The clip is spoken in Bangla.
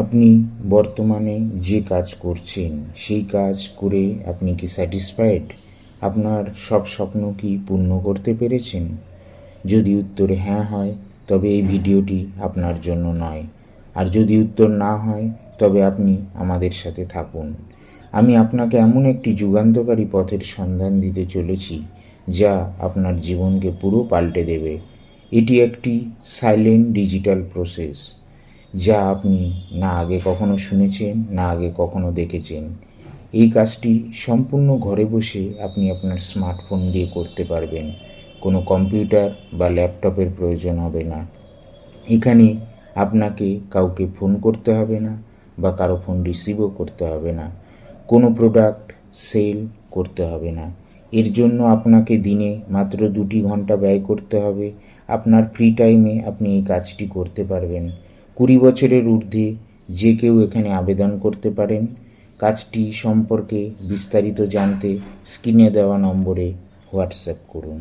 আপনি বর্তমানে যে কাজ করছেন সেই কাজ করে আপনি কি স্যাটিসফাইড? আপনার সব স্বপ্ন কি পূর্ণ করতে পেরেছেন? যদি উত্তর হ্যাঁ হয় তবে এই ভিডিওটি আপনার জন্য নয়, আর যদি উত্তর না হয় তবে আপনি আমাদের সাথে থাকুন। আমি আপনাকে এমন একটি যুগান্তকারী পথের সন্ধান দিতে চলেছি যা আপনার জীবনকে পুরো পাল্টে দেবে। এটি একটি সাইলেন্ট ডিজিটাল প্রসেস যা আপনি না আগে কখনো শুনেছেন, না আগে কখনো দেখেছেন। এই কাজটি সম্পূর্ণ ঘরে বসে আপনি আপনার স্মার্টফোন দিয়ে করতে পারবেন। কোনো কম্পিউটার বা ল্যাপটপের প্রয়োজন হবে না। এখানে আপনাকে কাউকে ফোন করতে হবে না বা কারো ফোন রিসিভও করতে হবে না। কোনো প্রোডাক্ট সেল করতে হবে না। এর জন্য আপনাকে দিনে মাত্র 2 ঘন্টা ব্যয় করতে হবে। আপনার ফ্রি টাইমে আপনি এই কাজটি করতে পারবেন। 20 বছরের ঊর্ধ্বে যে কেউ এখানে আবেদন করতে পারেন। কাজটি সম্পর্কে বিস্তারিত জানতে স্ক্রিনে দেওয়া নম্বরে হোয়াটসঅ্যাপ করুন।